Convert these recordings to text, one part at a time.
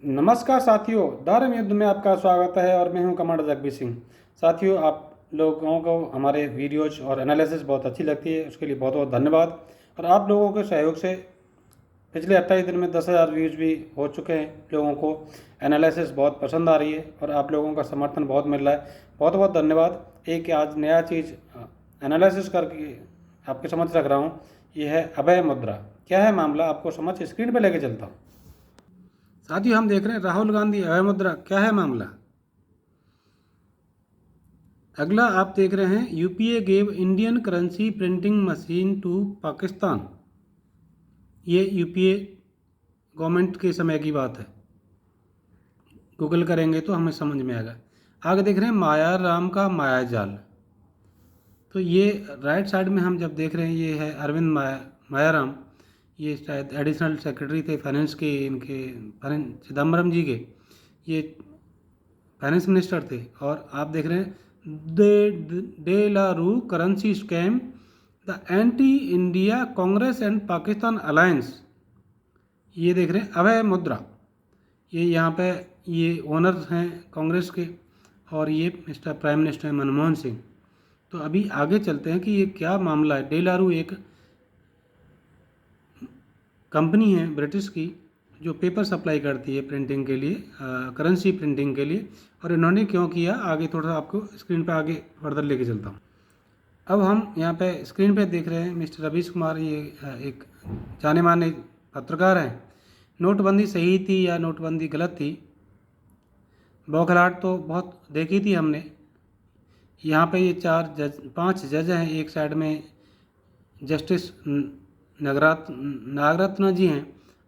नमस्कार साथियों, धर्म युद्ध में आपका स्वागत है और मैं हूं कमांडर जगबीर सिंह। साथियों, आप लोगों को हमारे वीडियोज और एनालिसिस बहुत अच्छी लगती है, उसके लिए बहुत बहुत धन्यवाद। और आप लोगों के सहयोग से पिछले 28 दिन में 10,000 व्यूज़ भी हो चुके हैं। लोगों को एनालिसिस बहुत पसंद आ रही है और आप लोगों का समर्थन बहुत मिल रहा है। बहुत बहुत धन्यवाद। एक आज नया चीज़ एनालिसिस करके आपके समझ रख रहा हूँ, ये है अभय मुद्रा। क्या है मामला, आपको समझ स्क्रीन पर लेके चलता हूँ। साथियों, हम देख रहे हैं राहुल गांधी अभय मुद्रा, क्या है मामला। अगला आप देख रहे हैं UPA gave Indian currency printing machine to Pakistan. ये यूपीए गवर्नमेंट के समय की बात है, गूगल करेंगे तो हमें समझ में आएगा। आगे देख रहे हैं माया राम का माया जाल। तो ये राइट साइड में हम जब देख रहे हैं, ये है अरविंद मायाराम। ये शायद एडिशनल सेक्रेटरी थे फाइनेंस के, इनके चिदम्बरम जी के, ये फाइनेंस मिनिस्टर थे। और आप देख रहे हैं डे ला रू currency scam, the anti India Congress and Pakistan alliance. ये देख रहे हैं अभय मुद्रा, ये यहाँ पे ये ओनर हैं कांग्रेस के, और ये mister prime minister Manmohan Singh. तो अभी आगे चलते हैं कि ये क्या मामला है। डेलारू एक कंपनी है ब्रिटिश की जो पेपर सप्लाई करती है प्रिंटिंग के लिए, करेंसी प्रिंटिंग के लिए। और इन्होंने क्यों किया, आगे थोड़ा सा आपको स्क्रीन पे आगे फर्दर लेके चलता हूँ। अब हम यहाँ पे स्क्रीन पे देख रहे हैं मिस्टर रवीश कुमार, ये एक जाने माने पत्रकार हैं। नोटबंदी सही थी या नोटबंदी गलत थी, बौखलाहट तो बहुत देखी थी हमने। यहाँ पे ये 5 जज हैं, एक साइड में जस्टिस नागरत्न जी हैं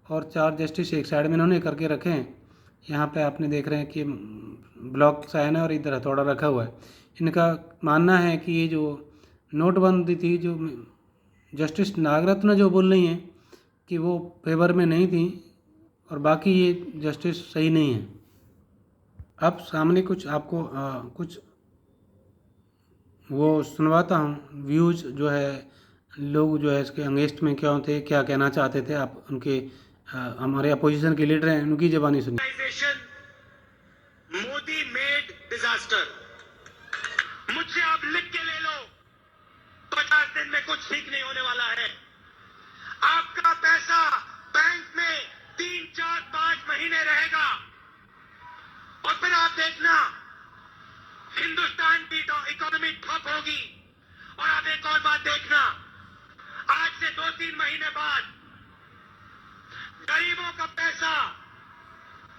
और 4 जस्टिस एक साइड में इन्होंने करके रखे हैं। यहाँ पे आपने देख रहे हैं कि ब्लॉक साइन है और इधर हथौड़ा रखा हुआ है। इनका मानना है कि ये जो नोटबंदी थी, जो जस्टिस नागरत्न जो बोल रही हैं कि वो फेवर में नहीं थी, और बाकी ये जस्टिस सही नहीं है। अब सामने कुछ आपको कुछ वो सुनवाता हूँ, व्यूज़ जो है, लोग जो है इसके अंगेंस्ट में क्यों थे, क्या कहना चाहते थे। आप उनके हमारे अपोजिशन के लीडर हैं, उनकी जबानी सुनिए। मोदी मेड डिजास्टर, मुझसे आप लिख के ले लो, 50 दिन में कुछ ठीक नहीं होने वाला है। आपका पैसा बैंक में 3, 4, 5 महीने रहेगा और फिर आप देखना हिंदुस्तान की इकोनॉमी ठप होगी। और आप एक और बात देखना, आज से 2-3 महीने बाद गरीबों का पैसा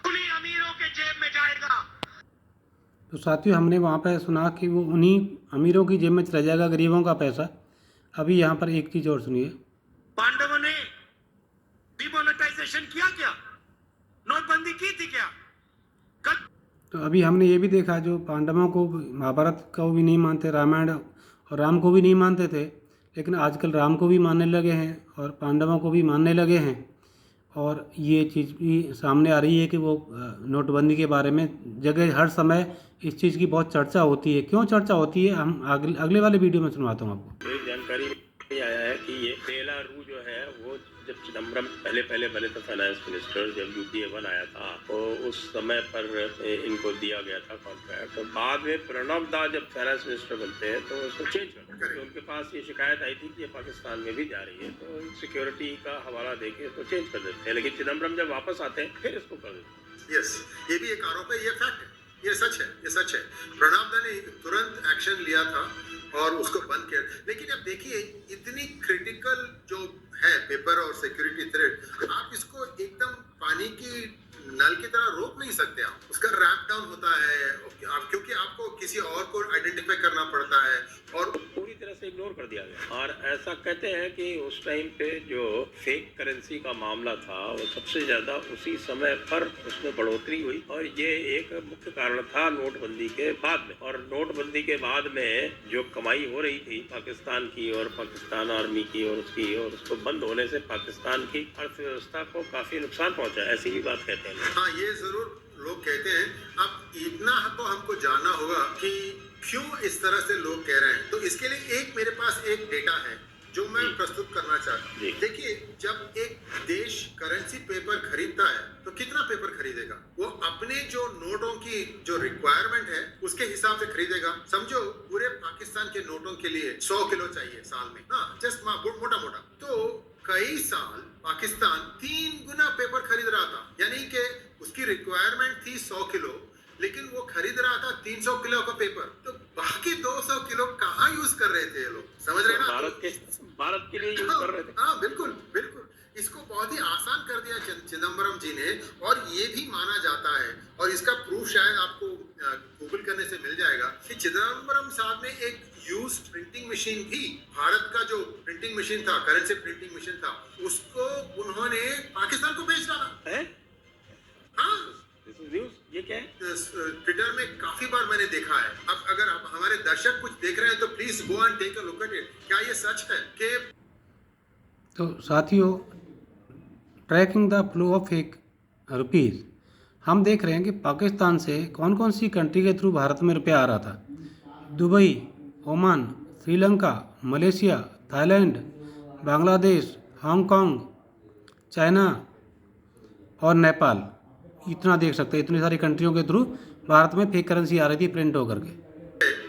उन्हीं अमीरों के जेब में जाएगा। तो साथियों, हमने वहाँ पे सुना कि वो उन्हीं अमीरों की जेब में चला जाएगा, गरीबों का पैसा। अभी यहाँ पर एक चीज़ और सुनिए। पांडवों ने डिमोनेटाइजेशन किया क्या? नोटबंदी की थी क्या? तो अभी हमने ये भी देखा, जो पांडवों को, महाभारत को भी नहीं मानते, रामायण और राम को भी नहीं मानते थे, लेकिन आजकल राम को भी मानने लगे हैं और पांडवों को भी मानने लगे हैं। और ये चीज़ भी सामने आ रही है कि वो नोटबंदी के बारे में जगह हर समय इस चीज़ की बहुत चर्चा होती है। क्यों चर्चा होती है, हम अगले वाले वीडियो में सुनवाता हूँ आपको। जानकारी में आया है कि ये डेलारू जो है, वो जब चिदम्बरम पहले बने थे फाइनेंस मिनिस्टर, जब यूपीए 1 आया था तो उस समय पर इनको दिया गया था कॉन्ट्रैक्ट। तो बाद में प्रणब दा जब फाइनेंस मिनिस्टर बनते हैं तो उसको चेंज कर दिया। तो उनके पास ये शिकायत आई थी कि ये पाकिस्तान में भी जा रही है, तो सिक्योरिटी का हवाला देके इसको चेंज कर देते हैं। लेकिन चिदम्बरम जब वापस आते हैं फिर इसको कर देते हैं। यस, ये भी एक आरोप है, ये फैक्ट है, ये सच है, ये सच है। प्रणब दा ने तुरंत एक्शन लिया था और उसको बंद किया। लेकिन अब देखिए, इतनी क्रिटिकल जो है पेपर और सिक्योरिटी थ्रेट, आप इसको एकदम पानी की नल की तरह रोक नहीं सकते। आप उसका रैंप डाउन होता है, क्योंकि आपको किसी और को आइडेंटिफाई करना पड़ता है और पूरी तरह से इग्नोर कर दिया गया। और ऐसा कहते हैं कि उस टाइम पे जो फेक करेंसी का मामला था, वो सबसे ज्यादा उसी समय पर उसमें बढ़ोतरी हुई, और ये एक मुख्य कारण था नोटबंदी के बाद में। और नोटबंदी के बाद में जो कमाई हो रही थी पाकिस्तान की और पाकिस्तान आर्मी की और उसकी, और उसको बंद होने से पाकिस्तान की अर्थव्यवस्था को काफी नुकसान पहुंचा, ऐसी भी बात कहते हैं। हाँ, ये जरूर लोग कहते हैं। अब इतना तो हमको जानना होगा कि क्यों इस तरह से लोग कह रहे हैं। तो इसके लिए मेरे पास एक डेटा है जो मैं प्रस्तुत करना चाहता हूँ। देखिए, जब एक देश करेंसी पेपर खरीदता है तो कितना पेपर खरीदेगा? अपने जो नोटों की जो रिक्वायरमेंट है उसके हिसाब से खरीदेगा। समझो पूरे पाकिस्तान के नोटों के लिए 100 किलो चाहिए साल में, हाँ जस्ट मोटा मोटा, तो कई साल पाकिस्तान 3 गुना पेपर खरीद रहा था, यानी कि उसकी रिक्वायरमेंट थी 100 किलो, लेकिन वो खरीद रहा था 300 किलो का पेपर, तो बाकी 200 किलो कहाँ यूज कर रहे थे ये लोग, समझ रहे हैं ना? भारत के लिए यूज कर रहे थे। हाँ बिल्कुल बिल्कुल, इसको बहुत ही आसान कर दिया चिदम्बरम जी ने, और ये भी माना जाता है, और इसका प्रूफ शायद आपको गूगल करने से मिल जाएगा कि चिदम्बरम साहब ने एक यूज्ड प्रिंटिंग मशीन भी, भारत का जो प्रिंटिंग मशीन था, करेंसी प्रिंटिंग मशीन था, उसको उन्होंने पाकिस्तान को बेच डाला है। हाँ, ये क्या है? ट्विटर में काफी बार मैंने देखा है। अब अगर आप हमारे दर्शक कुछ देख रहे हैं तो please go and take a look at it. क्या ये सच है कि तो साथियों, tracking the flow of fake rupees, हम देख रहे हैं कि पाकिस्तान से कौन कौन सी कंट्री के थ्रू भारत में रुपया आ रहा था। Dubai, Oman, Sri Lanka, Malaysia, Thailand, Bangladesh, Hong Kong, China और नेपाल, इतना देख सकते हैं, इतनी सारी कंट्रियों के थ्रू भारत में फेक करेंसी आ रही थी प्रिंट होकर के।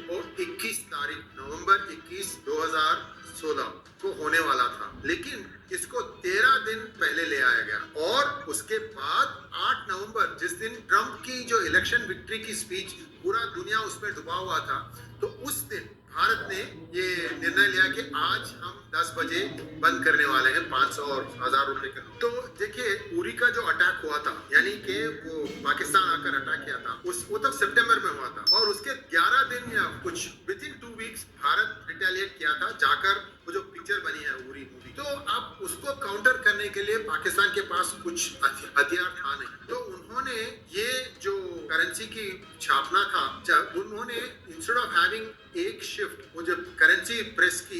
वो 21 तारीख नवंबर 21 2016 को होने वाला था, लेकिन इसको 13 दिन पहले ले आया गया, और उसके बाद 8 नवंबर जिस दिन ट्रंप की जो इलेक्शन विक्ट्री की स्पीच पूरा दुनिया उसमें डूबा हुआ था, तो उस दिन भारत ने ये निर्णय लिया कि आज हम 10 बजे बंद करने वाले हैं 500 और 1000 रुपए का। तो देखिए उरी का जो अटैक हुआ था, यानी कि वो पाकिस्तान आकर अटैक किया था, वो तब सितंबर में हुआ था, और उसके 11 दिन या कुछ with in 2 weeks Bharat retaliate किया था जाकर, वो जो पिक्चर बनी है उरी मूवी। तो अब उसको काउंटर करने के लिए पाकिस्तान के पास कुछ हथियार था नहीं, तो उन्होंने ये जो करेंसी की छापना था, जब उन्होंने इंस्टेड ऑफ हैविंग एक शिफ्ट, वो जो करेंसी प्रेस की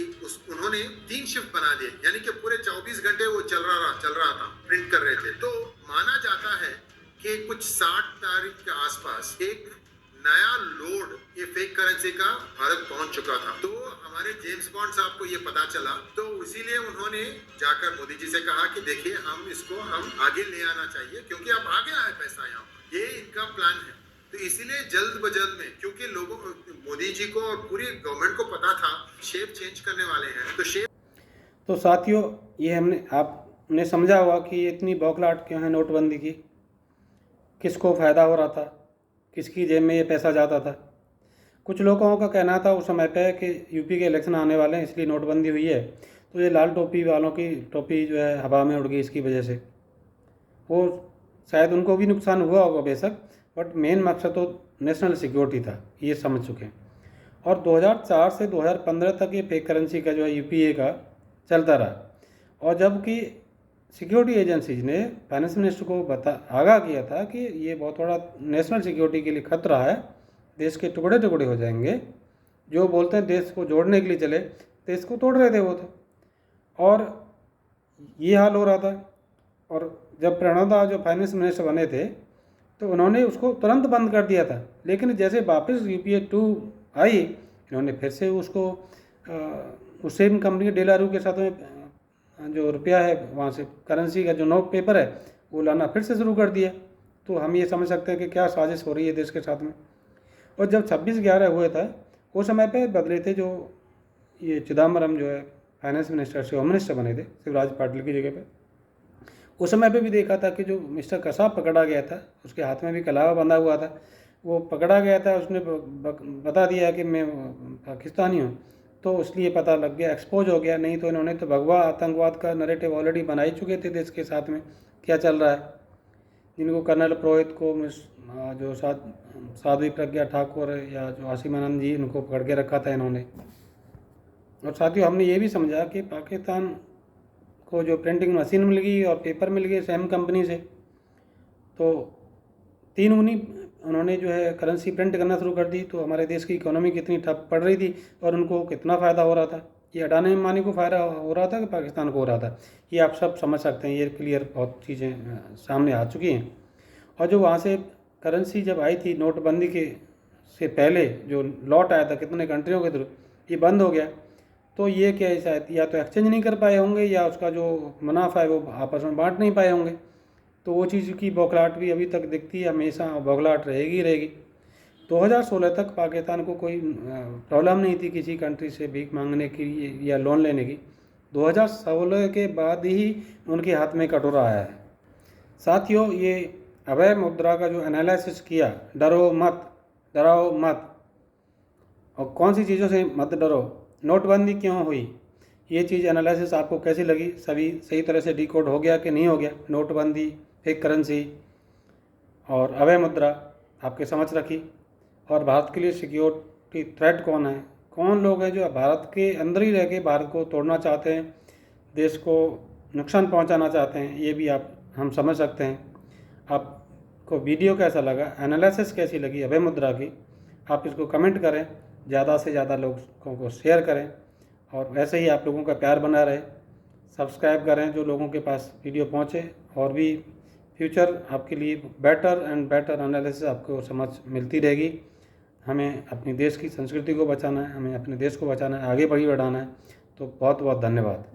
उन्होंने 3 शिफ्ट बना दिए, यानी कि पूरे 24 घंटे वो चल रहा था, प्रिंट कर रहे थे। तो माना जाता है कि कुछ 60 तारीख के आसपास एक नया लोड ये फेक करेंसी का भारत पहुंच चुका था। तो हमारे जेम्स बॉन्ड साहब को ये पता चला, तो इसीलिए उन्होंने जाकर मोदी जी से कहा कि देखिए हम आगे ले आना चाहिए, क्योंकि अब आ गया है पैसा यहाँ, ये इनका प्लान है। तो इसीलिए जल्द बजल्द में, क्योंकि लोगों मोदी जी को और पूरी गवर्नमेंट को पता था शेप चेंज करने वाले हैं, तो शेप। तो साथियों, ये आपने समझा होगा कि इतनी बौखलाहट क्यों है नोटबंदी की, किसको फ़ायदा हो रहा था, किसकी जेब में ये पैसा जाता था। कुछ लोगों का कहना था उस समय पे कि यूपी के इलेक्शन आने वाले हैं इसलिए नोटबंदी हुई है, तो ये लाल टोपी वालों की टोपी जो है हवा में उड़ गई इसकी वजह से। वो शायद उनको भी नुकसान हुआ होगा बेशक, बट मेन मकसद तो नेशनल सिक्योरिटी था, ये समझ चुके हैं। और 2004 से 2015 तक ये फेक करेंसी का जो है यूपीए का चलता रहा, और जबकि सिक्योरिटी एजेंसीज ने फाइनेंस मिनिस्टर को आगाह किया था कि ये बहुत बड़ा नेशनल सिक्योरिटी के लिए खतरा है, देश के टुकड़े टुकड़े हो जाएंगे। जो बोलते हैं देश को जोड़ने के लिए चले, देश को तोड़ रहे थे वो तो, और ये हाल हो रहा था। और जब प्रणब दा जो फाइनेंस मिनिस्टर बने थे तो उन्होंने उसको तुरंत बंद कर दिया था, लेकिन जैसे वापस यूपीए 2 आई, इन्होंने फिर से उसको उस सेम कंपनी डेलारू के साथ में जो रुपया है वहाँ से करेंसी का जो नोट पेपर है वो लाना फिर से शुरू कर दिया। तो हम ये समझ सकते हैं कि क्या साजिश हो रही है देश के साथ में। और जब 26/11 हुए था उस समय पे बदले थे, जो ये चिदम्बरम जो है फाइनेंस मिनिस्टर से होम मिनिस्टर बने थे शिवराज पाटिल की जगह पे। उस समय पे भी देखा था कि जो मिस्टर कसाब पकड़ा गया था, उसके हाथ में भी कलावा बंधा हुआ था, वो पकड़ा गया था, उसने बता दिया कि मैं पाकिस्तानी हूँ, तो इसलिए पता लग गया, एक्सपोज हो गया। नहीं तो इन्होंने तो भगवा आतंकवाद का नैरेटिव ऑलरेडी बना ही चुके थे देश के साथ में क्या चल रहा है, जिनको कर्नल पुरोहित को जो साध्वी प्रज्ञा ठाकुर या जो आसिमानंद जी, उनको पकड़ के रखा था इन्होंने। और साथियों, हमने ये भी समझा कि पाकिस्तान को जो प्रिंटिंग मशीन मिल गई और पेपर मिल गए सेम कंपनी से, तो 3 गुनी उन्होंने जो है करेंसी प्रिंट करना शुरू कर दी। तो हमारे देश की इकोनॉमी कितनी ठप पड़ रही थी और उनको कितना फ़ायदा हो रहा था, ये अडानी अंबानी को फ़ायदा हो रहा था कि पाकिस्तान को हो रहा था, ये आप सब समझ सकते हैं। ये क्लियर बहुत चीज़ें सामने आ चुकी हैं। और जो वहाँ से करेंसी जब आई थी नोटबंदी के से पहले, जो लॉट आया था कितने कंट्रियों के थ्रू, ये बंद हो गया। तो ये क्या है, शायद या तो एक्सचेंज नहीं कर पाए होंगे या उसका जो मुनाफा है वो आपस में बांट नहीं पाए होंगे। तो वो चीज़ की बौखलाहट भी अभी तक दिखती है, हमेशा बौखलाहट रहेगी रहेगी। 2016 तक पाकिस्तान को कोई प्रॉब्लम नहीं थी किसी कंट्री से भीख मांगने की या लोन लेने की। 2016 के बाद ही उनके हाथ में कटोरा आया है। साथियों, ये अभय मुद्रा का जो एनालिसिस किया, डरो मत, डराओ मत, और कौन सी चीज़ों से मत डरो, नोटबंदी क्यों हुई, ये चीज़ एनालिसिस आपको कैसी लगी? सभी सही तरह से डिकोड हो गया कि नहीं हो गया? नोटबंदी, फेक करेंसी और अभय मुद्रा आपके समझ रखी। और भारत के लिए सिक्योरिटी थ्रेट कौन है, कौन लोग हैं जो भारत के अंदर ही रह के भारत को तोड़ना चाहते हैं, देश को नुकसान पहुंचाना चाहते हैं, ये भी हम समझ सकते हैं। आपको वीडियो कैसा लगा, एनालिसिस कैसी लगी अभय मुद्रा की, आप इसको कमेंट करें, ज़्यादा से ज़्यादा लोगों को शेयर करें, और वैसे ही आप लोगों का प्यार बना रहे। सब्सक्राइब करें जो लोगों के पास वीडियो पहुंचे, और भी फ्यूचर आपके लिए बेटर एंड बेटर एनालिसिस आपको समझ मिलती रहेगी। हमें अपनी देश की संस्कृति को बचाना है, हमें अपने देश को बचाना है, आगे बढ़ाना है। तो बहुत बहुत धन्यवाद।